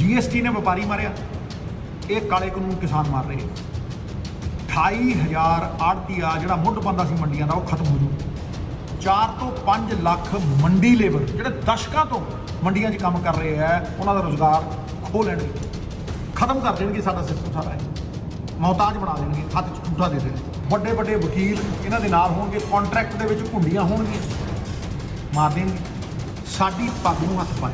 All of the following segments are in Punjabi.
जीएसटी ने व्यापारी मारिया, ये काले कानून किसान मार रहे। 28,000 आड़तीआ जिहड़ा मुੱਢ पाਉਂਦਾ ਸੀ ਮੰਡੀਆਂ ਦਾ ਉਹ खत्म हो जू। 4 ਤੋਂ 5 ਲੱਖ ਮੰਡੀ ਲੇਬਰ ਜਿਹੜੇ ਦਸ਼ਕਾਂ ਤੋਂ ਮੰਡੀਆਂ 'ਚ ਕੰਮ ਕਰ ਰਹੇ ਹੈ ਉਹਨਾਂ ਦਾ ਰੁਜ਼ਗਾਰ ਖੋਹ ਲੈਣਗੇ, ਖਤਮ ਕਰ ਦੇਣਗੇ ਸਾਡਾ ਸਿਸਟਮ ਸਾਰਾ ਹੈ, ਮੁਹਤਾਜ ਬਣਾ ਦੇਣਗੇ, ਹੱਥ 'ਚ ਝੂਠਾ ਦੇ ਦੇਣਗੇ। ਵੱਡੇ ਵੱਡੇ ਵਕੀਲ ਇਹਨਾਂ ਦੇ ਨਾਲ ਹੋਣਗੇ, ਕੰਟਰੈਕਟ ਦੇ ਵਿੱਚ ਘੁੰਡੀਆਂ ਹੋਣਗੀਆਂ, ਮਾਰ ਦੇਣਗੇ। ਸਾਡੀ ਪੱਗ ਨੂੰ ਹੱਥ ਪਾਏ,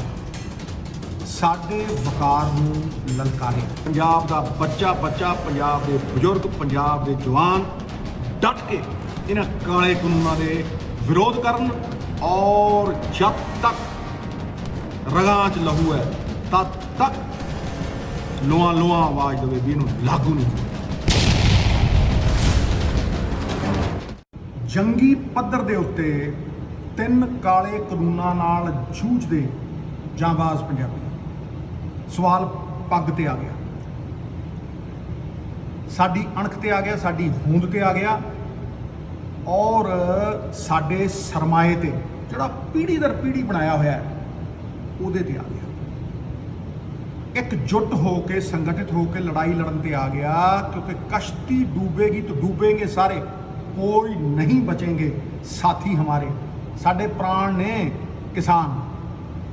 ਸਾਡੇ ਵਕਾਰ ਨੂੰ ਲਲਕਾਰੇ। ਪੰਜਾਬ ਦਾ ਬੱਚਾ ਪੰਜਾਬ ਦੇ ਬਜ਼ੁਰਗ, ਪੰਜਾਬ ਦੇ ਜਵਾਨ ਡਟ ਕੇ ਇਹਨਾਂ ਕਾਲੇ ਕਾਨੂੰਨਾਂ ਦੇ ਵਿਰੋਧ ਕਰਨ। ਔਰ ਜਦ ਤੱਕ ਰਗਾਂ 'ਚ ਲਹੂ ਹੈ ਤਦ ਤੱਕ ਲੋਆਂ ਆਵਾਜ਼ ਦੇਵੇ ਵੀ ਇਹਨੂੰ ਲਾਗੂ ਨਹੀਂ। ਜੰਗੀ ਪੱਧਰ ਦੇ ਉੱਤੇ 3 ਕਾਲੇ ਕਾਨੂੰਨਾਂ ਨਾਲ ਜੂਝਦੇ ਜਾਂਬਾਜ਼ ਪੰਜਾਬੀ। ਸਵਾਲ ਪੱਗ ਤੇ ਆ ਗਿਆ, ਸਾਡੀ ਅਣਖ ਤੇ ਆ ਗਿਆ, ਸਾਡੀ ਹੋਂਦ ਤੇ ਆ ਗਿਆ, ਔਰ ਸਾਡੇ ਸਰਮਾਏ ਤੇ ਜਿਹੜਾ ਪੀੜ੍ਹੀ ਦਰ ਪੀੜ੍ਹੀ ਬਣਾਇਆ ਹੋਇਆ ਹੈ ਉਹਦੇ ਤੇ ਆ ਗਿਆ। एकजुट होके संगठित होके लड़ाई लड़न पे आ गया, क्योंकि कश्ती डूबेगी तो डूबेंगे सारे, कोई नहीं बचेंगे साथी हमारे। साडे प्राण ने किसान,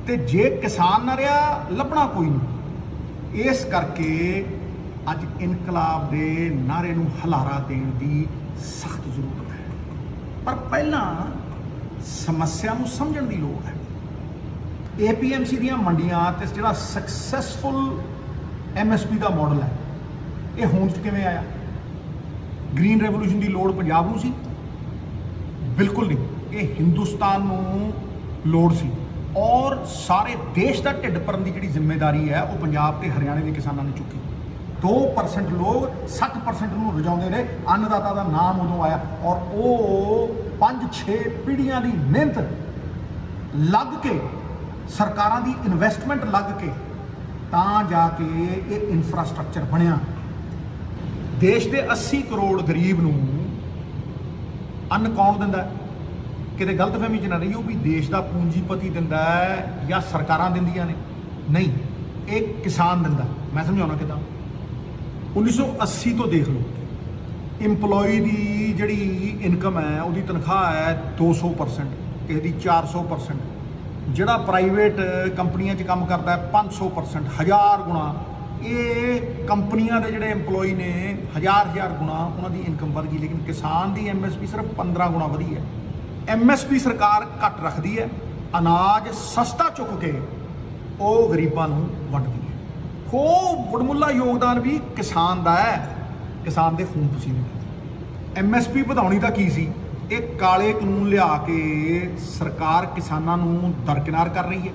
ते जे किसान ना रहा लभना कोई नहीं। इस करके अज इनकलाब दे नारे नूं हलारा देण दी सख्त जरूरत है, पर पहला समस्या नूं समझण दी लोड़ है। APMC ਦੀਆਂ ਮੰਡੀਆਂ ਤੇ ਜਿਹੜਾ ਸਕਸੈਸਫੁਲ MSP ਦਾ ਮਾਡਲ ਹੈ ਇਹ ਹੋਂਦ 'ਚ ਕਿਵੇਂ ਆਇਆ? ਗ੍ਰੀਨ ਰੈਵੋਲੂਸ਼ਨ ਦੀ ਲੋੜ ਪੰਜਾਬ ਨੂੰ ਸੀ? ਬਿਲਕੁਲ ਨਹੀਂ, ਇਹ ਹਿੰਦੁਸਤਾਨ ਨੂੰ ਲੋੜ ਸੀ। ਔਰ ਸਾਰੇ ਦੇਸ਼ ਦਾ ਢਿੱਡ ਭਰਨ ਦੀ ਜਿਹੜੀ ਜ਼ਿੰਮੇਵਾਰੀ ਹੈ ਉਹ ਪੰਜਾਬ ਤੇ ਹਰਿਆਣੇ ਦੇ ਕਿਸਾਨਾਂ ਨੇ ਚੁੱਕੀ। 2% ਲੋਕ 60% ਨੂੰ ਰਜਾਉਂਦੇ ਨੇ। ਅੰਨਦਾਤਾ ਦਾ ਨਾਮ ਉਦੋਂ ਆਇਆ, ਔਰ ਉਹ 5-6 ਪੀੜ੍ਹੀਆਂ ਦੀ ਮਿਹਨਤ ਲੱਗ ਕੇ, ਸਰਕਾਰਾਂ ਦੀ ਇਨਵੈਸਟਮੈਂਟ ਲੱਗ ਕੇ ਤਾਂ ਜਾ ਕੇ ਇਹ ਇਨਫਰਾਸਟ੍ਰਕਚਰ ਬਣਿਆ। ਦੇਸ਼ ਦੇ 80 ਕਰੋੜ ਗਰੀਬ ਨੂੰ ਅੰਨ ਕੌਣ ਦਿੰਦਾ? ਕਿਤੇ ਗਲਤਫਹਿਮੀ 'ਚ ਨਾ ਰਹੀਓ ਵੀ ਦੇਸ਼ ਦਾ ਪੂੰਜੀਪਤੀ ਦਿੰਦਾ ਹੈ ਜਾਂ ਸਰਕਾਰਾਂ ਦਿੰਦੀਆਂ ਨੇ, ਨਹੀਂ, ਇਹ ਕਿਸਾਨ ਦਿੰਦਾ। ਮੈਂ ਸਮਝਾਉਣਾ ਕਿੱਦਾਂ। 1980 ਤੋਂ ਦੇਖ ਲਓ, ਇੰਪਲੋਈ ਦੀ ਜਿਹੜੀ ਇਨਕਮ ਹੈ ਉਹਦੀ ਤਨਖਾਹ ਹੈ 200%, ਕਿਸੇ ਦੀ 400%, ਜਿਹੜਾ ਪ੍ਰਾਈਵੇਟ ਕੰਪਨੀਆਂ 'ਚ ਕੰਮ ਕਰਦਾ ਹੈ 500%, 1000 ਗੁਣਾ। ਇਹ ਕੰਪਨੀਆਂ ਦੇ ਜਿਹੜੇ EMPLOYE ਨੇ 1000 ਗੁਣਾ ਉਹਨਾਂ ਦੀ ਇਨਕਮ ਵਧ ਗਈ, ਲੇਕਿਨ ਕਿਸਾਨ ਦੀ MSP ਸਿਰਫ 15 ਗੁਣਾ ਵਧੀ ਹੈ। MSP ਸਰਕਾਰ ਘੱਟ ਰੱਖਦੀ ਹੈ, ਅਨਾਜ ਸਸਤਾ ਚੁੱਕ ਕੇ ਉਹ ਗਰੀਬਾਂ ਨੂੰ ਵੰਡਦੀ ਹੈ। ਖੂਬ ਵਡਮੁੱਲਾ ਯੋਗਦਾਨ ਵੀ ਕਿਸਾਨ ਦਾ ਹੈ, ਕਿਸਾਨ ਦੇ ਖੂਨ ਪਸੀਨੇ ਦਾ। MSP ਵਧਾਉਣੀ ਤਾਂ ਕੀ ਸੀ? ਇਹ ਕਾਲੇ ਕਾਨੂੰਨ ਲਿਆ ਕੇ ਸਰਕਾਰ ਕਿਸਾਨਾਂ ਨੂੰ ਦਰਕਿਨਾਰ ਕਰ ਰਹੀ ਹੈ।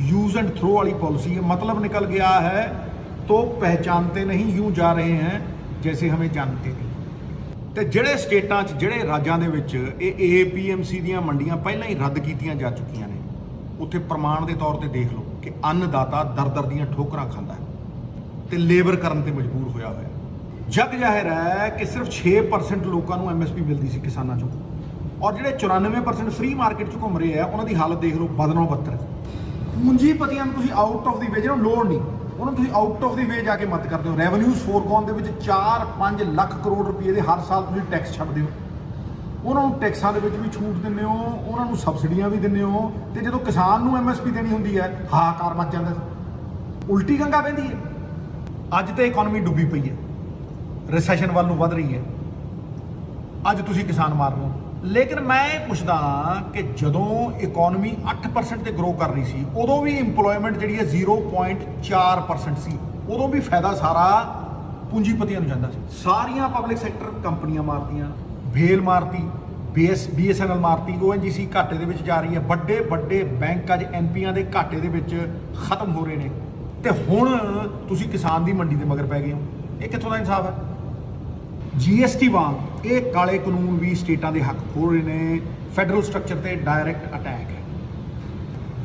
यूज एंड थ्रो वाली पॉलिसी है। मतलब निकल गया है तो पहचानते नहीं, यूं जा रहे हैं जैसे हमें जानते नहीं। ਤੇ ਜਿਹੜੇ ਸਟੇਟਾਂ 'ਚ ਜਿਹੜੇ ਰਾਜਾਂ ਦੇ ਵਿੱਚ ਇਹ APMC ਦੀਆਂ ਮੰਡੀਆਂ ਪਹਿਲਾਂ ਹੀ ਰੱਦ ਕੀਤੀਆਂ ਜਾ ਚੁੱਕੀਆਂ ਨੇ, ਉੱਥੇ ਪ੍ਰਮਾਣ ਦੇ ਤੌਰ ਤੇ ਦੇਖ ਲਓ ਕਿ ਅੰਨਦਾਤਾ ਦਰ ਦੀਆਂ ਠੋਕਰਾਂ ਖਾਂਦਾ ਹੈ ਤੇ ਲੇਬਰ ਕਰਨ ਤੇ ਮਜਬੂਰ ਹੋਇਆ ਹੋਇਆ। ਜਗ ਜ਼ਾਹਿਰ ਹੈ ਕਿ ਸਿਰਫ 6% ਲੋਕਾਂ ਨੂੰ MSP ਮਿਲਦੀ ਸੀ ਕਿਸਾਨਾਂ 'ਚੋਂ, ਔਰ ਜਿਹੜੇ 94% ਫ੍ਰੀ ਮਾਰਕੀਟ 'ਚ ਘੁੰਮ ਰਹੇ ਆ ਉਹਨਾਂ ਦੀ ਹਾਲਤ ਦੇਖ ਲਓ, ਬਦਨੋਂ ਬੱਤਰ। ਪੂੰਜੀਪਤੀਆਂ ਨੂੰ ਤੁਸੀਂ ਆਊਟ ਆਫ ਦੀ ਵੇ, ਜਿਹਨਾਂ ਨੂੰ ਲੋੜ ਨਹੀਂ ਉਹਨਾਂ ਨੂੰ ਤੁਸੀਂ ਆਊਟ ਆਫ ਦੀ ਵੇ ਜਾ ਕੇ ਮਦਦ ਕਰਦੇ ਹੋ। ਰੈਵਨਿਊਜ਼ ਫੋਰਗੋਨ ਦੇ ਵਿੱਚ 4-5 ਲੱਖ ਕਰੋੜ ਰੁਪਏ ਦੇ ਹਰ ਸਾਲ ਤੁਸੀਂ ਟੈਕਸ ਛੱਡਦੇ ਹੋ, ਉਹਨਾਂ ਨੂੰ ਟੈਕਸਾਂ ਦੇ ਵਿੱਚ ਵੀ ਛੂਟ ਦਿੰਦੇ ਹੋ, ਉਹਨਾਂ ਨੂੰ ਸਬਸਿਡੀਆਂ ਵੀ ਦਿੰਦੇ ਹੋ, ਤੇ ਜਦੋਂ ਕਿਸਾਨ ਨੂੰ MSP ਦੇਣੀ ਹੁੰਦੀ ਹੈ ਹਾਹਾਕਾਰ ਮਚ ਜਾਂਦਾ, ਉਲਟੀ ਗੰਗਾ ਵਹਿੰਦੀ ਹੈ। ਅੱਜ ਤੇ ਇਕਨੋਮੀ ਡੁੱਬੀ ਪਈ ਹੈ, ਰਿਸੈਸ਼ਨ ਵੱਲ ਨੂੰ ਵੱਧ ਰਹੀ ਹੈ, ਅੱਜ ਤੁਸੀਂ ਕਿਸਾਨ ਮਾਰ ਰਹੇ ਹੋ। ਲੇਕਿਨ ਮੈਂ ਇਹ ਪੁੱਛਦਾ ਕਿ ਜਦੋਂ ਇਕਨੋਮੀ 8% ਤੇ ਗਰੋ ਕਰ ਰਹੀ ਸੀ, ਉਦੋਂ ਵੀ ਇੰਪਲੋਇਮੈਂਟ ਜਿਹੜੀ ਹੈ 0.4% ਸੀ, ਉਦੋਂ ਵੀ ਫਾਇਦਾ ਸਾਰਾ ਪੂੰਜੀਪਤੀਆਂ ਨੂੰ ਜਾਂਦਾ ਸੀ। ਸਾਰੀਆਂ ਪਬਲਿਕ ਸੈਕਟਰ ਕੰਪਨੀਆਂ ਮਾਰਤੀਆਂ, ਭੇਲ ਮਾਰਤੀ, BSNL ਮਾਰਤੀ, ONGC ਘਾਟੇ ਦੇ ਵਿੱਚ ਜਾ ਰਹੀ ਹੈ, ਵੱਡੇ ਵੱਡੇ ਬੈਂਕ ਅੱਜ NPਆਂ ਦੇ ਘਾਟੇ ਦੇ ਵਿੱਚ ਖਤਮ ਹੋ ਰਹੇ ਨੇ, ਤੇ ਹੁਣ ਤੁਸੀਂ ਕਿਸਾਨ ਦੀ ਮੰਡੀ ਦੇ ਮਗਰ ਪੈ ਗਏ ਹੋ। ਇਹ ਕਿੱਥੋਂ ਦਾ ਇਨਸਾਫ ਹੈ? GST ਵਾਂਗ ਇਹ ਕਾਲੇ ਕਾਨੂੰਨ ਵੀ ਸਟੇਟਾਂ ਦੇ ਹੱਕ ਖੋਹ ਰਹੇ ਨੇ। ਫੈਡਰਲ ਸਟਰਕਚਰ ਤੇ ਡਾਇਰੈਕਟ ਅਟੈਕ ਹੈ।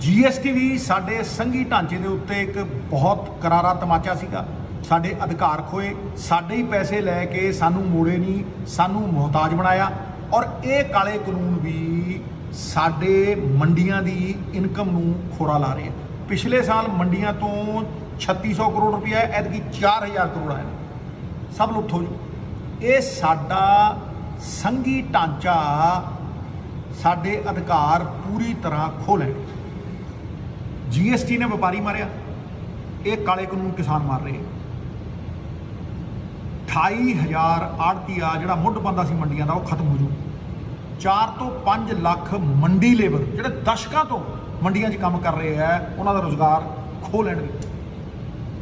GST ਵੀ ਸਾਡੇ ਸੰਘੀ ਢਾਂਚੇ ਦੇ ਉੱਤੇ ਇੱਕ ਬਹੁਤ ਕਰਾਰਾ ਤਮਾਚਾ ਸੀਗਾ। ਸਾਡੇ ਅਧਿਕਾਰ ਖੋਏ, ਸਾਡੇ ਹੀ ਪੈਸੇ ਲੈ ਕੇ ਸਾਨੂੰ ਮੋੜੇ ਨਹੀਂ, ਸਾਨੂੰ ਮੁਹਤਾਜ ਬਣਾਇਆ। ਔਰ ਇਹ ਕਾਲੇ ਕਾਨੂੰਨ ਵੀ ਸਾਡੇ ਮੰਡੀਆਂ ਦੀ ਇਨਕਮ ਨੂੰ ਖੋਰਾ ਲਾ ਰਹੇ ਆ। ਪਿਛਲੇ ਸਾਲ ਮੰਡੀਆਂ ਤੋਂ 3600 करोड़ रुपया है, ऐतकी 4000 करोड़ आया, सब लुप्त हो जू। ये साडा संघी ढांचा साडे अधिकार पूरी तरह खो लैण। GST ने व्यापारी मारिया, ये काले कानून किसान मार रहे। 28,000 आड़ती आ जिहड़ा मुੱਢ ਬੰਦਾ ਸੀ ਮੰਡੀਆਂ ਦਾ, ਉਹ ਖਤਮ ਹੋ ਜੂ। 4 ਤੋਂ 5 ਲੱਖ ਮੰਡੀ ਲੇਬਰ ਜਿਹੜੇ ਦਸ਼ਕਾਂ ਤੋਂ ਮੰਡੀਆਂ 'ਚ ਕੰਮ ਕਰ ਰਹੇ ਹੈ, ਉਹਨਾਂ ਦਾ ਰੁਜ਼ਗਾਰ ਖੋਹ ਲੈਣਗੇ।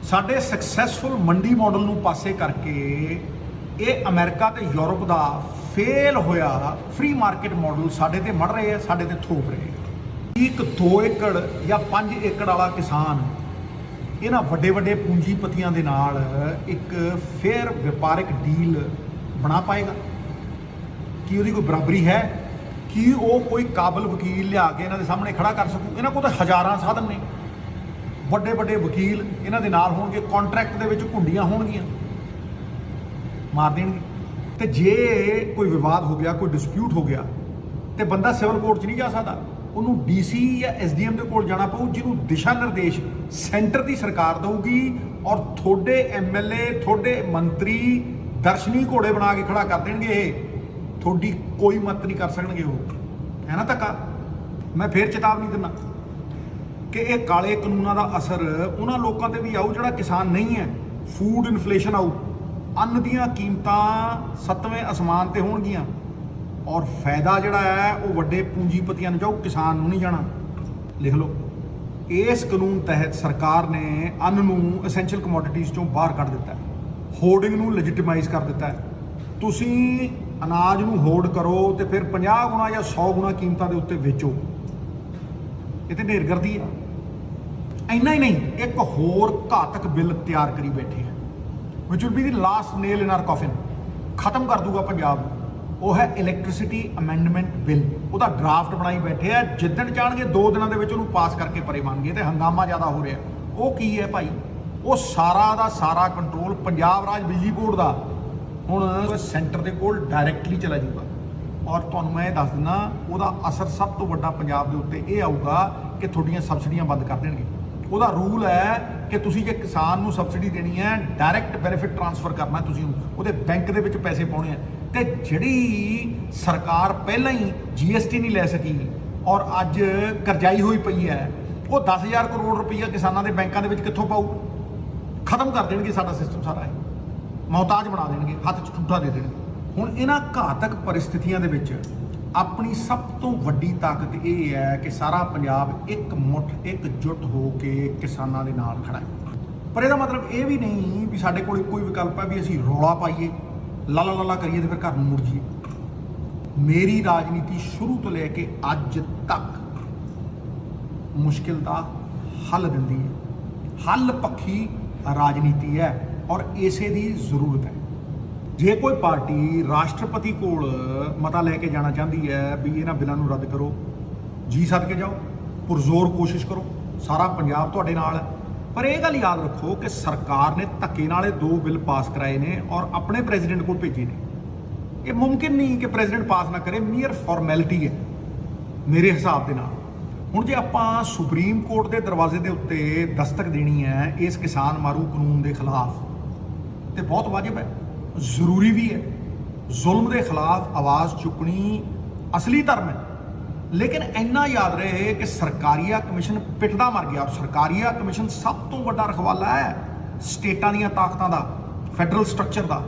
ਸਾਡੇ ਸਕਸੈਸਫੁਲ ਮੰਡੀ ਮਾਡਲ ਨੂੰ ਪਾਸੇ ਕਰਕੇ ਇਹ ਅਮਰੀਕਾ ਤੇ ਯੂਰਪ ਦਾ ਫੇਲ ਹੋਇਆ ਫ੍ਰੀ ਮਾਰਕੀਟ ਮਾਡਲ ਸਾਡੇ ਤੇ ਮੜ ਰਹੇ ਆ, ਸਾਡੇ ਤੇ ਥੋਪ ਰਹੇ ਆ। ਇੱਕ 2 ਏਕੜ ਜਾਂ 5 ਏਕੜ ਵਾਲਾ ਕਿਸਾਨ ਇਹਨਾਂ ਵੱਡੇ ਵੱਡੇ ਪੂੰਜੀਪਤੀਆਂ ਦੇ ਨਾਲ ਇੱਕ ਫੇਅਰ ਵਪਾਰਿਕ ਡੀਲ ਬਣਾ ਪਾਏਗਾ? ਕੀ ਉਹਦੀ ਕੋਈ ਬਰਾਬਰੀ ਹੈ? ਕੀ ਉਹ ਕੋਈ ਕਾਬਲ ਵਕੀਲ ਲਿਆ ਕੇ ਇਹਨਾਂ ਦੇ ਸਾਹਮਣੇ ਖੜਾ ਕਰ ਸਕੂ? ਇਹਨਾਂ ਕੋਲ ਤਾਂ ਹਜ਼ਾਰਾਂ ਸਾਧਨ ਨੇ, ਵੱਡੇ ਵੱਡੇ ਵਕੀਲ ਇਹਨਾਂ ਦੇ ਨਾਲ ਹੋਣਗੇ, ਕੰਟਰੈਕਟ ਦੇ ਵਿੱਚ ਘੁੰਡੀਆਂ ਹੋਣਗੀਆਂ, ਮਾਰ ਦੇਣਗੇ। ਤੇ ਜੇ ਕੋਈ ਵਿਵਾਦ ਹੋ ਗਿਆ, ਕੋਈ ਡਿਸਪਿਊਟ ਹੋ ਗਿਆ, ਤੇ ਬੰਦਾ ਸਿਵਲ ਕੋਰਟ 'ਚ ਨਹੀਂ ਜਾ ਸਕਦਾ, ਉਹਨੂੰ DC ਜਾਂ SDM ਦੇ ਕੋਲ ਜਾਣਾ ਪਊ, ਜਿਹਨੂੰ ਦਿਸ਼ਾ ਨਿਰਦੇਸ਼ ਸੈਂਟਰ ਦੀ ਸਰਕਾਰ ਦਊਗੀ। ਔਰ ਤੁਹਾਡੇ MLA, ਤੁਹਾਡੇ ਮੰਤਰੀ ਦਰਸ਼ਨੀ ਘੋੜੇ ਬਣਾ ਕੇ ਖੜਾ ਕਰ ਦੇਣਗੇ। ਇਹ ਤੁਹਾਡੀ ਕੋਈ ਮਦਦ ਨਹੀਂ ਕਰ ਸਕਣਗੇ। ਉਹ ਹੈ ਨਾ ਧੱਕਾ। ਮੈਂ ਫੇਰ ਚੇਤਾਵਨੀ ਦਿੰਦਾ ਕਿ ਇਹ ਕਾਲੇ ਕਾਨੂੰਨਾਂ ਦਾ ਅਸਰ ਉਹਨਾਂ ਲੋਕਾਂ ਤੇ ਵੀ ਆਊ ਜਿਹੜਾ ਕਿਸਾਨ ਨਹੀਂ ਹੈ। ਫੂਡ ਇਨਫਲੇਸ਼ਨ ਆਊ, ਅੰਨ ਦੀਆਂ ਕੀਮਤਾਂ 7ਵੇਂ ਅਸਮਾਨ ਤੇ ਹੋਣਗੀਆਂ, ਔਰ ਫਾਇਦਾ ਜਿਹੜਾ ਹੈ ਉਹ ਵੱਡੇ ਪੂੰਜੀਪਤੀਆਂ ਨੂੰ ਜਾਊ, ਕਿਸਾਨ ਨੂੰ ਨਹੀਂ ਜਾਣਾ। ਲਿਖ ਲਓ, ਇਸ ਕਾਨੂੰਨ ਤਹਿਤ ਸਰਕਾਰ ਨੇ ਅੰਨ ਨੂੰ ਐਸੈਂਸ਼ੀਅਲ ਕਮੋਡਿਟੀਜ਼ ਚੋਂ ਬਾਹਰ ਕੱਢ ਦਿੱਤਾ ਹੈ, ਹੋਰਡਿੰਗ ਨੂੰ ਲੈਜੀਟਿਮਾਈਜ਼ ਕਰ ਦਿੱਤਾ ਹੈ। ਤੁਸੀਂ ਅਨਾਜ ਨੂੰ ਹੋਰਡ ਕਰੋ ਤੇ ਫਿਰ 50 ਗੁਣਾ ਜਾਂ 100 ਗੁਣਾ ਕੀਮਤਾਂ ਦੇ ਉੱਤੇ ਵੇਚੋ। ਇਹ ਤੇ ਢੇਰਗਰਦੀ ਹੈ। ਇੰਨਾ ਹੀ ਨਹੀਂ, ਇੱਕ ਹੋਰ ਘਾਤਕ ਬਿੱਲ ਤਿਆਰ ਕਰੀ ਬੈਠੇ ਆ, ਵਿਚ will be the last nail in our ਕਾਫਿਨ, ਖਤਮ ਕਰ ਦੂਗਾ ਪੰਜਾਬ ਨੂੰ। ਉਹ ਹੈ ਇਲੈਕਟ੍ਰਿਸਿਟੀ ਅਮੈਂਡਮੈਂਟ ਬਿੱਲ। ਉਹਦਾ ਡਰਾਫਟ ਬਣਾਈ ਬੈਠੇ ਆ, ਜਿੱਦਣ ਚਾਹਣਗੇ 2 ਦਿਨਾਂ ਦੇ ਵਿੱਚ ਉਹਨੂੰ ਪਾਸ ਕਰਕੇ ਪਰੇ ਮੰਨਗੇ। ਤੇ ਹੰਗਾਮਾ ਜ਼ਿਆਦਾ ਹੋ ਰਿਹਾ। ਉਹ ਕੀ ਹੈ ਭਾਈ? ਉਹ ਸਾਰਾ ਦਾ ਸਾਰਾ ਕੰਟਰੋਲ ਪੰਜਾਬ ਰਾਜ ਬਿਜਲੀ ਬੋਰਡ ਦਾ ਹੁਣ ਸੈਂਟਰ ਦੇ ਕੋਲ ਡਾਇਰੈਕਟਲੀ ਚਲਾ ਜਾਊਗਾ। ਔਰ ਤੁਹਾਨੂੰ ਮੈਂ ਇਹ ਦੱਸ ਦਿੰਦਾ, ਉਹਦਾ ਅਸਰ ਸਭ ਤੋਂ ਵੱਡਾ ਪੰਜਾਬ ਦੇ ਉੱਤੇ ਇਹ ਆਊਗਾ ਕਿ ਤੁਹਾਡੀਆਂ ਸਬਸਿਡੀਆਂ ਬੰਦ ਕਰ ਦੇਣਗੇ। ਉਹਦਾ ਰੂਲ ਹੈ ਕਿ ਤੁਸੀਂ ਜੇ ਕਿਸਾਨ ਨੂੰ ਸਬਸਿਡੀ ਦੇਣੀ ਹੈ, ਡਾਇਰੈਕਟ ਬੈਨੀਫਿਟ ਟ੍ਰਾਂਸਫਰ ਕਰਨਾ ਤੁਸੀਂ ਉਹਦੇ ਬੈਂਕ ਦੇ ਵਿੱਚ ਪੈਸੇ ਪਾਉਣੇ ਆ। ਤੇ ਜਿਹੜੀ ਸਰਕਾਰ ਪਹਿਲਾਂ ਹੀ GST ਨਹੀਂ ਲੈ ਸਕੀ ਔਰ ਅੱਜ ਕਰਜ਼ਾਈ ਹੋਈ ਪਈ ਹੈ, ਉਹ 10,000 ਕਰੋੜ ਰੁਪਈਆ ਕਿਸਾਨਾਂ ਦੇ ਬੈਂਕਾਂ ਦੇ ਵਿੱਚ ਕਿੱਥੋਂ ਪਾਊ? ਖਤਮ ਕਰ ਦੇਣਗੇ ਸਾਡਾ ਸਿਸਟਮ ਸਾਰਾ। ਇਹ ਮੁਹਤਾਜ ਬਣਾ ਦੇਣਗੇ, ਹੱਥ 'ਚ ਠੁੱਠਾ ਦੇ ਦੇਣਗੇ। ਹੁਣ ਇਹਨਾਂ ਘਾਤਕ ਪਰਿਸਥਿਤੀਆਂ ਦੇ ਵਿੱਚ ਆਪਣੀ ਸਭ ਤੋਂ ਵੱਡੀ ਤਾਕਤ ਇਹ ਹੈ ਕਿ ਸਾਰਾ ਪੰਜਾਬ ਇੱਕ ਮੁੱਠ ਇੱਕਜੁੱਟ ਹੋ ਕੇ ਕਿਸਾਨਾਂ ਦੇ ਨਾਲ ਖੜਾ ਹੈ। ਪਰ ਇਹਦਾ ਮਤਲਬ ਇਹ ਵੀ ਨਹੀਂ ਵੀ ਸਾਡੇ ਕੋਲ ਕੋਈ ਵਿਕਲਪ ਹੈ ਵੀ ਅਸੀਂ ਰੌਲਾ ਪਾਈਏ, ਲਾਲਾ ਲਾਲਾ ਕਰੀਏ ਤੇ ਫਿਰ ਘਰ ਨੂੰ ਮੁੜ ਜਾਈਏ। ਮੇਰੀ ਰਾਜਨੀਤੀ ਸ਼ੁਰੂ ਤੋਂ ਲੈ ਕੇ ਅੱਜ ਤੱਕ ਮੁਸ਼ਕਿਲ ਦਾ ਹੱਲ ਦਿੰਦੀ ਹੈ। ਹੱਲ ਪੱਖੀ ਰਾਜਨੀਤੀ ਹੈ ਔਰ ਇਸੇ ਦੀ ਜ਼ਰੂਰਤ ਹੈ। ਜੇ ਕੋਈ ਪਾਰਟੀ ਰਾਸ਼ਟਰਪਤੀ ਕੋਲ ਮਤਾ ਲੈ ਕੇ ਜਾਣਾ ਚਾਹੁੰਦੀ ਹੈ ਵੀ ਇਹਨਾਂ ਬਿੱਲਾਂ ਨੂੰ ਰੱਦ ਕਰੋ, ਜੀ ਸੱਦ ਕੇ ਜਾਓ, ਪੁਰਜ਼ੋਰ ਕੋਸ਼ਿਸ਼ ਕਰੋ, ਸਾਰਾ ਪੰਜਾਬ ਤੁਹਾਡੇ ਨਾਲ ਹੈ। ਪਰ ਇਹ ਗੱਲ ਯਾਦ ਰੱਖੋ ਕਿ ਸਰਕਾਰ ਨੇ ਧੱਕੇ ਨਾਲ ਇਹ 2 ਬਿੱਲ ਪਾਸ ਕਰਾਏ ਨੇ ਔਰ ਆਪਣੇ ਪ੍ਰੈਜ਼ੀਡੈਂਟ ਕੋਲ ਭੇਜੇ ਨੇ। ਇਹ ਮੁਮਕਿਨ ਨਹੀਂ ਕਿ ਪ੍ਰੈਜ਼ੀਡੈਂਟ ਪਾਸ ਨਾ ਕਰੇ, ਮੀਅਰ ਫਾਰਮੈਲਿਟੀ ਹੈ ਮੇਰੇ ਹਿਸਾਬ ਦੇ ਨਾਲ। ਹੁਣ ਜੇ ਆਪਾਂ ਸੁਪਰੀਮ ਕੋਰਟ ਦੇ ਦਰਵਾਜ਼ੇ ਦੇ ਉੱਤੇ ਦਸਤਕ ਦੇਣੀ ਹੈ ਇਸ ਕਿਸਾਨ ਮਾਰੂ ਕਾਨੂੰਨ ਦੇ ਖਿਲਾਫ, ਤੇ ਬਹੁਤ ਵਾਜਬ ਹੈ, ਜ਼ਰੂਰੀ ਵੀ ਹੈ। ਜ਼ੁਲਮ ਦੇ ਖਿਲਾਫ ਆਵਾਜ਼ ਚੁੱਕਣੀ ਅਸਲੀ ਧਰਮ ਹੈ। ਲੇਕਿਨ ਇੰਨਾ ਯਾਦ ਰਹੇ ਕਿ ਸਰਕਾਰੀਆ ਕਮਿਸ਼ਨ ਪਿੱਟਦਾ ਮਰ ਗਿਆ। ਸਰਕਾਰੀਆ ਕਮਿਸ਼ਨ ਸਭ ਤੋਂ ਵੱਡਾ ਰਖਵਾਲਾ ਹੈ ਸਟੇਟਾਂ ਦੀਆਂ ਤਾਕਤਾਂ ਦਾ, ਫੈਡਰਲ ਸਟਰਕਚਰ ਦਾ।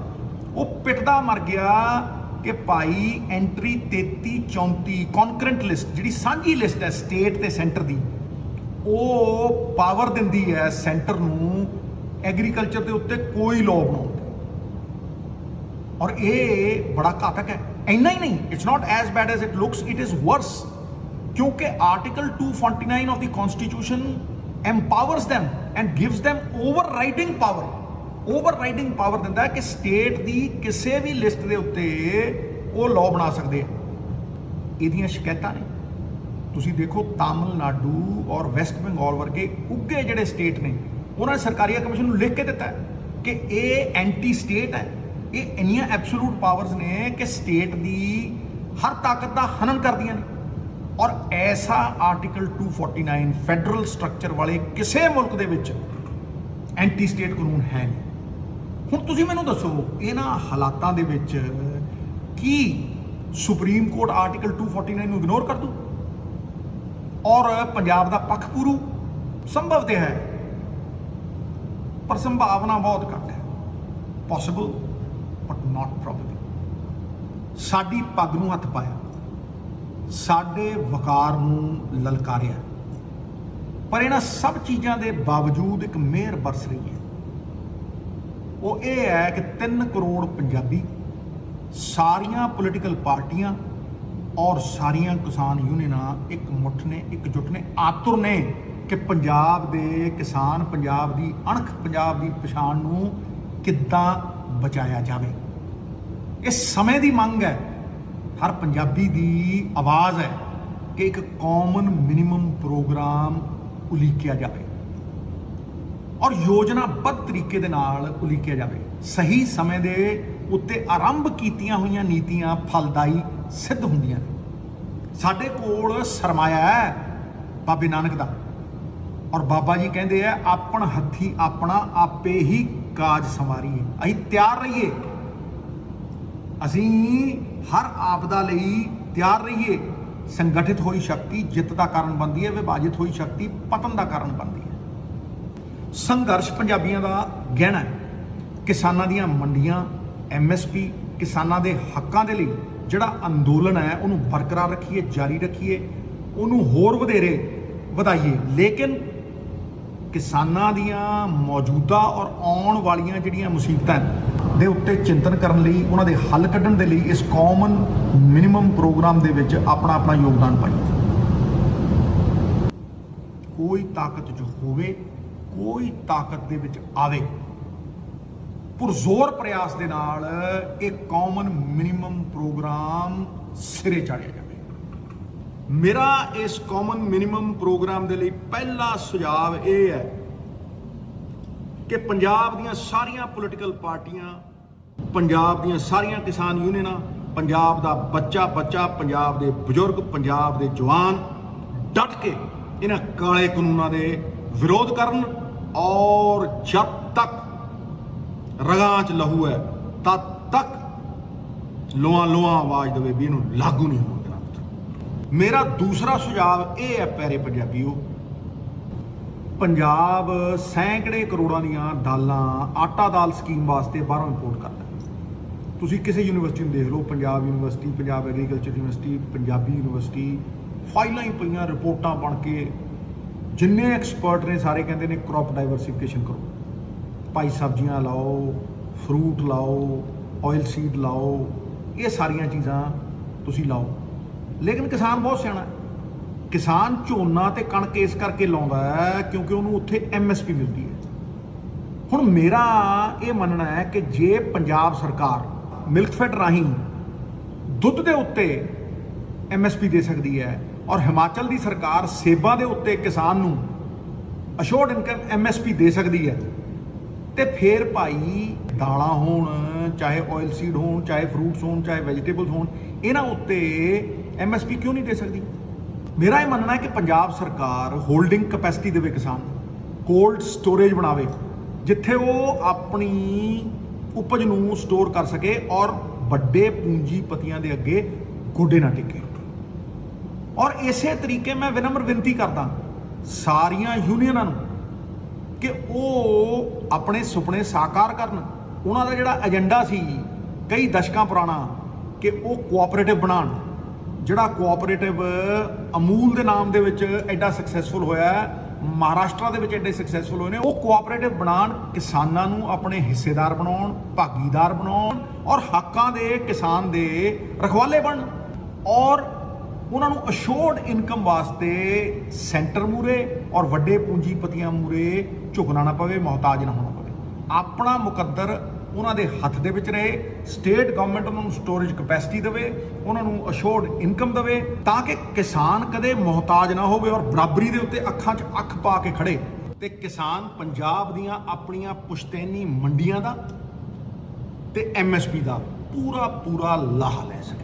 ਉਹ ਪਿੱਟਦਾ ਮਰ ਗਿਆ ਕਿ ਭਾਈ ਐਂਟਰੀ 3334 ਕੌਨਕਰੈਂਟ ਲਿਸਟ, ਜਿਹੜੀ ਸਾਂਝੀ ਲਿਸਟ ਹੈ ਸਟੇਟ ਤੇ ਸੈਂਟਰ ਦੀ, ਉਹ ਪਾਵਰ ਦਿੰਦੀ ਹੈ ਸੈਂਟਰ ਨੂੰ ਐਗਰੀਕਲਚਰ ਦੇ ਉੱਤੇ ਕੋਈ ਲਾਅ ਬਣਾਉਣ ਦੀ। ਔਰ ਇਹ ਬੜਾ ਘਾਤਕ ਹੈ। ਇੰਨਾ ਹੀ ਨਹੀਂ, it's not as bad as it looks, it is worse, ਕਿਉਂਕਿ article 249 of the constitution empowers them and gives them overriding power। Overriding power ਦਿੰਦਾ ਹੈ ਕਿ ਸਟੇਟ ਦੀ ਕਿਸੇ ਵੀ ਲਿਸਟ ਦੇ ਉੱਤੇ ਉਹ ਲਾਅ ਬਣਾ ਸਕਦੇ ਆ। ਇਹਦੀਆਂ ਸ਼ਿਕਾਇਤਾਂ ਨੇ, ਤੁਸੀਂ ਦੇਖੋ ਤਾਮਿਲਨਾਡੂ ਔਰ ਵੈਸਟ ਬੰਗਾਲ ਵਰਗੇ ਉੱਗੇ ਜਿਹੜੇ ਸਟੇਟ ਨੇ, ਉਹਨਾਂ ਨੇ ਸਰਕਾਰੀਆ ਕਮਿਸ਼ਨ ਨੂੰ ਲਿਖ ਕੇ ਦਿੱਤਾ ਹੈ ਕਿ ਇਹ ਐਂਟੀ ਸਟੇਟ ਹੈ। ਇਹ ਇੰਨੀਆਂ ਐਬਸੋਲੂਟ ਪਾਵਰਸ ਨੇ ਕਿ ਸਟੇਟ ਦੀ ਹਰ ਤਾਕਤ ਦਾ ਹਨਨ ਕਰਦੀਆਂ ਨੇ। ਔਰ ਐਸਾ ਆਰਟੀਕਲ 249 ਫੈਡਰਲ ਸਟਰਕਚਰ ਵਾਲੇ ਕਿਸੇ ਮੁਲਕ ਦੇ ਵਿੱਚ ਐਂਟੀ ਸਟੇਟ ਕਾਨੂੰਨ ਹੈ ਨਹੀਂ। ਹੁਣ ਤੁਸੀਂ ਮੈਨੂੰ ਦੱਸੋ, ਇਹਨਾਂ ਹਾਲਾਤਾਂ ਦੇ ਵਿੱਚ ਕੀ ਸੁਪਰੀਮ ਕੋਰਟ ਆਰਟੀਕਲ 249 ਨੂੰ ਇਗਨੋਰ ਕਰ ਦੂ ਔਰ ਪੰਜਾਬ ਦਾ ਪੱਖ ਪੂਰੂ? ਸੰਭਵ ਤੇ ਹੈ, ਪਰ ਸੰਭਾਵਨਾ ਬਹੁਤ ਘੱਟ ਹੈ। Possible but not probable. ਸਾਡੀ ਪੱਗ ਨੂੰ ਹੱਥ ਪਾਇਆ, ਸਾਡੇ ਵਕਾਰ ਨੂੰ ਲਲਕਾਰਿਆ, ਪਰ ਇਹਨਾਂ ਸਭ ਚੀਜ਼ਾਂ ਦੇ ਬਾਵਜੂਦ ਇੱਕ ਮਿਹਰ ਬਰਸ ਰਹੀ ਹੈ। ਉਹ ਇਹ ਹੈ ਕਿ 3 ਕਰੋੜ ਪੰਜਾਬੀ, ਸਾਰੀਆਂ ਪੋਲੀਟੀਕਲ ਪਾਰਟੀਆਂ ਔਰ ਸਾਰੀਆਂ ਕਿਸਾਨ ਯੂਨੀਅਨਾਂ ਇੱਕ ਮੁੱਠ ਨੇ, ਇੱਕਜੁੱਟ ਨੇ, ਆਤੁਰ ਨੇ ਕਿ ਪੰਜਾਬ ਦੇ ਕਿਸਾਨ, ਪੰਜਾਬ ਦੀ ਅਣਖ, ਪੰਜਾਬ ਦੀ ਪਛਾਣ ਨੂੰ ਕਿੱਦਾਂ ਬਚਾਇਆ ਜਾਵੇ। ਇਹ ਸਮੇਂ ਦੀ ਮੰਗ ਹੈ, ਹਰ ਪੰਜਾਬੀ ਦੀ ਆਵਾਜ਼ ਹੈ ਕਿ ਇੱਕ ਕਾਮਨ ਮਿਨੀਮਮ ਪ੍ਰੋਗਰਾਮ ਉਲੀਕਿਆ ਜਾਵੇ ਔਰ ਯੋਜਨਾਬੱਧ ਤਰੀਕੇ ਦੇ ਨਾਲ ਉਲੀਕਿਆ ਜਾਵੇ। ਸਹੀ ਸਮੇਂ ਦੇ ਉੱਤੇ ਆਰੰਭ ਕੀਤੀਆਂ ਹੋਈਆਂ ਨੀਤੀਆਂ ਫਲਦਾਈ ਸਿੱਧ ਹੁੰਦੀਆਂ ਨੇ। ਸਾਡੇ ਕੋਲ ਸਰਮਾਇਆ ਹੈ ਬਾਬੇ ਨਾਨਕ ਦਾ, ਔਰ ਬਾਬਾ ਜੀ ਕਹਿੰਦੇ ਆ ਆਪਣ ਹੱਥੀ ਆਪਣਾ ਆਪੇ ਹੀ ਕਾਜ ਸੰਵਾਰੀਏ। ਅਸੀਂ ਤਿਆਰ ਰਹੀਏ, ਅਸੀਂ ਹਰ ਆਪਦਾ ਲਈ ਤਿਆਰ ਰਹੀਏ। ਸੰਗਠਿਤ ਹੋਈ ਸ਼ਕਤੀ ਜਿੱਤ ਦਾ ਕਾਰਨ ਬਣਦੀ ਹੈ, ਵਿਭਾਜਿਤ ਹੋਈ ਸ਼ਕਤੀ ਪਤਨ ਦਾ ਕਾਰਨ ਬਣਦੀ ਹੈ। ਸੰਘਰਸ਼ ਪੰਜਾਬੀਆਂ ਦਾ ਗਹਿਣਾ ਹੈ। ਕਿਸਾਨਾਂ ਦੀਆਂ ਮੰਡੀਆਂ, MSP, ਕਿਸਾਨਾਂ ਦੇ ਹੱਕਾਂ ਦੇ ਲਈ ਜਿਹੜਾ ਅੰਦੋਲਨ ਹੈ ਉਹਨੂੰ ਬਰਕਰਾਰ ਰੱਖੀਏ, ਜਾਰੀ ਰੱਖੀਏ, ਉਹਨੂੰ ਹੋਰ ਵਧੇਰੇ ਵਧਾਈਏ। ਲੇਕਿਨ ਕਿਸਾਨਾਂ ਦੀਆਂ ਮੌਜੂਦਾ ਔਰ ਆਉਣ ਵਾਲੀਆਂ ਜਿਹੜੀਆਂ ਮੁਸੀਬਤਾਂ ਦੇ ਉੱਤੇ ਚਿੰਤਨ ਕਰਨ ਲਈ, ਉਹਨਾਂ ਦੇ ਹੱਲ ਕੱਢਣ ਦੇ ਲਈ ਇਸ ਕਾਮਨ ਮਿਨੀਮਮ ਪ੍ਰੋਗਰਾਮ ਦੇ ਵਿੱਚ ਆਪਣਾ ਆਪਣਾ ਯੋਗਦਾਨ ਪਾਈਏ। ਕੋਈ ਤਾਕਤ ਜੋ ਹੋਵੇ, ਕੋਈ ਤਾਕਤ ਦੇ ਵਿੱਚ ਆਵੇ, ਪੁਰਜ਼ੋਰ ਪ੍ਰਯਾਸ ਦੇ ਨਾਲ ਇਹ ਕਾਮਨ ਮਿਨੀਮਮ ਪ੍ਰੋਗਰਾਮ ਸਿਰੇ ਚਾੜਿਆ ਜਾਵੇ। ਮੇਰਾ ਇਸ ਕਾਮਨ ਮਿਨੀਮਮ ਪ੍ਰੋਗਰਾਮ ਦੇ ਲਈ ਪਹਿਲਾ ਸੁਝਾਅ ਇਹ ਹੈ ਕਿ ਪੰਜਾਬ ਦੀਆਂ ਸਾਰੀਆਂ ਪੋਲੀਟੀਕਲ ਪਾਰਟੀਆਂ, ਪੰਜਾਬ ਦੀਆਂ ਸਾਰੀਆਂ ਕਿਸਾਨ ਯੂਨੀਅਨਾਂ, ਪੰਜਾਬ ਦਾ ਬੱਚਾ, ਪੰਜਾਬ ਦੇ ਬਜ਼ੁਰਗ, ਪੰਜਾਬ ਦੇ ਜਵਾਨ ਡਟ ਕੇ ਇਹਨਾਂ ਕਾਲੇ ਕਾਨੂੰਨਾਂ ਦੇ ਵਿਰੋਧ ਕਰਨ ਔਰ ਜਦ ਤੱਕ ਰਗਾਂ 'ਚ ਲਹੂ ਹੈ ਤਦ ਤੱਕ ਲੋਆਂ ਆਵਾਜ਼ ਦੇਵੇ ਵੀ ਇਹਨੂੰ ਲਾਗੂ ਨਹੀਂ ਹੋਣ ਦੇਣਾ। ਮੇਰਾ ਦੂਸਰਾ ਸੁਝਾਅ ਇਹ ਹੈ, ਪਿਆਰੇ ਪੰਜਾਬੀਓ, ਪੰਜਾਬ ਸੈਂਕੜੇ ਕਰੋੜਾਂ ਦੀਆਂ ਦਾਲਾਂ, ਆਟਾ ਦਾਲ ਸਕੀਮ ਵਾਸਤੇ ਬਾਹਰੋਂ ਇੰਪੋਰਟ ਕਰਦਾ। ਤੁਸੀਂ ਕਿਸੇ ਯੂਨੀਵਰਸਿਟੀ ਨੂੰ ਦੇਖ ਲਓ, Punjab university, Punjab agriculture university, Punjabi university, ਫਾਈਲਾਂ ਹੀ ਪਈਆਂ, ਰਿਪੋਰਟਾਂ ਬਣ ਕੇ। ਜਿੰਨੇ ਐਕਸਪਰਟ ਨੇ ਸਾਰੇ ਕਹਿੰਦੇ ਨੇ ਕ੍ਰੌਪ ਡਾਈਵਰਸੀਫਿਕੇਸ਼ਨ ਕਰੋ, ਭਾਈ ਸਬਜ਼ੀਆਂ ਲਾਓ, ਫਰੂਟ ਲਾਓ, ਆਇਲ ਸੀਡ ਲਾਓ, ਇਹ ਸਾਰੀਆਂ ਚੀਜ਼ਾਂ ਤੁਸੀਂ ਲਾਓ। ਲੇਕਿਨ ਕਿਸਾਨ ਬਹੁਤ ਸਿਆਣਾ, ਕਿਸਾਨ ਝੋਨਾ ਤੇ ਕਣਕ ਇਸ ਕਰਕੇ ਲਾਉਂਦਾ ਹੈ ਕਿਉਂਕਿ ਉਹਨੂੰ ਉੱਥੇ MSP ਮਿਲਦੀ ਹੈ। ਹੁਣ ਮੇਰਾ ਇਹ ਮੰਨਣਾ ਹੈ ਕਿ ਜੇ ਪੰਜਾਬ ਸਰਕਾਰ ਮਿਲਕਫੈਡ ਰਾਹੀਂ ਦੁੱਧ ਦੇ ਉੱਤੇ MSP ਦੇ ਸਕਦੀ ਹੈ ਔਰ ਹਿਮਾਚਲ ਦੀ ਸਰਕਾਰ ਸੇਬਾਂ ਦੇ ਉੱਤੇ ਕਿਸਾਨ ਨੂੰ ਅਸ਼ੋਰਡ ਇਨਕਮ MSP ਦੇ ਸਕਦੀ ਹੈ, ਤੇ ਫਿਰ ਭਾਈ ਦਾਲਾਂ ਹੋਣ, ਚਾਹੇ ਆਇਲ ਸੀਡ ਹੋਣ, ਚਾਹੇ ਫਰੂਟਸ ਹੋਣ, ਚਾਹੇ ਵੈਜੀਟੇਬਲਸ ਹੋਣ, ਇਹਨਾਂ ਉੱਤੇ MSP ਕਿਉਂ ਨਹੀਂ ਦੇ ਸਕਦੀ? ਮੇਰਾ ਇਹ ਮੰਨਣਾ ਹੈ ਕਿ ਪੰਜਾਬ ਸਰਕਾਰ ਹੋਲਡਿੰਗ ਕੈਪੈਸਿਟੀ ਦੇਵੇ, ਕਿਸਾਨ ਕੋਲਡ ਸਟੋਰੇਜ ਬਣਾਵੇ ਜਿੱਥੇ ਉਹ ਆਪਣੀ ਉਪਜ ਨੂੰ ਸਟੋਰ ਕਰ ਸਕੇ ਔਰ ਵੱਡੇ ਪੂੰਜੀਪਤੀਆਂ ਦੇ ਅੱਗੇ ਗੋਡੇ ਨਾ ਟੇਕੇ। ਔਰ ਇਸੇ ਤਰੀਕੇ ਮੈਂ ਵਿਨਮਰ ਬੇਨਤੀ ਕਰਦਾ ਸਾਰੀਆਂ ਯੂਨੀਅਨਾਂ ਨੂੰ ਕਿ ਉਹ ਆਪਣੇ ਸੁਪਨੇ ਸਾਕਾਰ ਕਰਨ। ਉਹਨਾਂ ਦਾ ਜਿਹੜਾ ਏਜੰਡਾ ਸੀ ਕਈ ਦਸ਼ਕਾਂ ਪੁਰਾਣਾ ਕਿ ਉਹ ਕੋਆਪਰੇਟਿਵ ਬਣਾਉਣ, ਜਿਹੜਾ ਕੋਆਪਰੇਟਿਵ ਅਮੂਲ ਦੇ ਨਾਮ ਦੇ ਵਿੱਚ ਐਡਾ ਸਕਸੈਸਫੁਲ ਹੋਇਆ, ਮਹਾਰਾਸ਼ਟਰ ਦੇ ਵਿੱਚ ਐਡੇ ਸਕਸੈਸਫੁਲ ਹੋਏ ਨੇ, ਉਹ ਕੋਆਪਰੇਟਿਵ ਬਣਾਉਣ, ਕਿਸਾਨਾਂ ਨੂੰ ਆਪਣੇ ਹਿੱਸੇਦਾਰ ਬਣਾਉਣ, ਭਾਗੀਦਾਰ ਬਣਾਉਣ ਔਰ ਹੱਕਾਂ ਦੇ ਕਿਸਾਨ ਦੇ ਰਖਵਾਲੇ ਬਣਨ ਔਰ ਉਹਨਾਂ ਨੂੰ ਅਸ਼ੋਰਡ ਇਨਕਮ ਵਾਸਤੇ ਸੈਂਟਰ ਮੂਰੇ ਔਰ ਵੱਡੇ ਪੂੰਜੀਪਤੀਆਂ ਮੂਰੇ ਝੁਕਣਾ ਨਾ ਪਵੇ, ਮੁਹਤਾਜ ਨਾ ਹੋਣਾ ਪਵੇ। ਆਪਣਾ ਮੁਕੱਦਰ ਉਹਨਾਂ ਦੇ ਹੱਥ ਦੇ ਵਿੱਚ ਰਹੇ। ਸਟੇਟ ਗਵਰਨਮੈਂਟ ਉਹਨਾਂ ਨੂੰ ਸਟੋਰੇਜ ਕੈਪੈਸਿਟੀ ਦੇਵੇ, ਉਹਨਾਂ ਨੂੰ ਅਸ਼ੋਰਡ ਇਨਕਮ ਦੇਵੇ ਤਾਂ ਕਿ ਕਿਸਾਨ ਕਦੇ ਮੁਹਤਾਜ ਨਾ ਹੋਵੇ ਔਰ ਬਰਾਬਰੀ ਦੇ ਉੱਤੇ ਅੱਖਾਂ 'ਚ ਅੱਖ ਪਾ ਕੇ ਖੜੇ, ਤੇ ਕਿਸਾਨ ਪੰਜਾਬ ਦੀਆਂ ਆਪਣੀਆਂ ਪੁਸ਼ਤੈਨੀ ਮੰਡੀਆਂ ਦਾ ਤੇ MSP ਦਾ ਪੂਰਾ ਲਾਹਾ ਲੈ ਸਕੇ।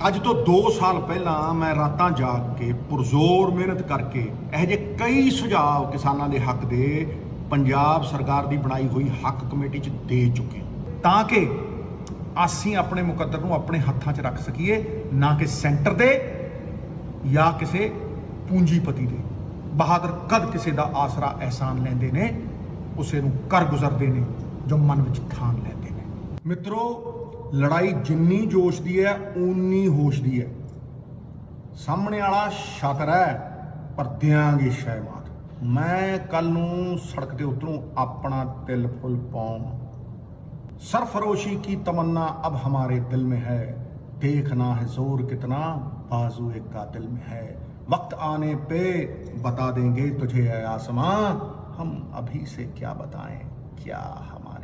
ਅੱਜ ਤੋਂ 2 ਸਾਲ ਪਹਿਲਾਂ ਮੈਂ ਰਾਤਾਂ ਜਾਗ ਕੇ ਪੁਰਜ਼ੋਰ ਮਿਹਨਤ ਕਰਕੇ ਇਹੋ ਜਿਹੇ ਕਈ ਸੁਝਾਅ ਕਿਸਾਨਾਂ ਦੇ ਹੱਕ ਦੇ ਪੰਜਾਬ ਸਰਕਾਰ ਦੀ ਬਣਾਈ ਹੋਈ ਹੱਕ ਕਮੇਟੀ 'ਚ ਦੇ ਚੁੱਕੇ ਹਾਂ, ਤਾਂ ਕਿ ਅਸੀਂ ਆਪਣੇ ਮੁਕੱਦਰ ਨੂੰ ਆਪਣੇ ਹੱਥਾਂ 'ਚ ਰੱਖ ਸਕੀਏ, ਨਾ ਕਿ ਸੈਂਟਰ ਦੇ ਜਾਂ ਕਿਸੇ ਪੂੰਜੀਪਤੀ ਦੇ। ਬਹਾਦਰ ਕਦ ਕਿਸੇ ਦਾ ਆਸਰਾ ਅਹਿਸਾਨ ਲੈਂਦੇ ਨੇ, ਉਸੇ ਨੂੰ ਕਰ ਗੁਜ਼ਰਦੇ ਨੇ ਜੋ ਮਨ ਵਿੱਚ ਠਾਣ ਲੈਂਦੇ ਨੇ। ਮਿੱਤਰੋ, ਲੜਾਈ ਜਿੰਨੀ ਜੋਸ਼ ਦੀ ਹੈ ਓਨੀ ਹੋਸ਼ ਦੀ ਹੈ। ਸਾਹਮਣੇ ਵਾਲਾ ਸ਼ਾਤਰ ਹੈ ਪਰ ਦਿਆਂਗੇ ਸ਼ੈ ਮਾਤ। ਮੈਂ ਕੱਲ ਨੂੰ ਸੜਕ ਤੇ ਉਤਰੂ ਆਪਣਾ ਤਿਲ ਫੁੱਲ ਪਾਉਂ। सरफरोशी की तमन्ना अब हमारे दिल में है, देखना है जोर कितना बाजुए कातिल में है। वक्त आने पे बता देंगे तुझे ऐ आसमां, हम अभी से क्या बताएं क्या हमारे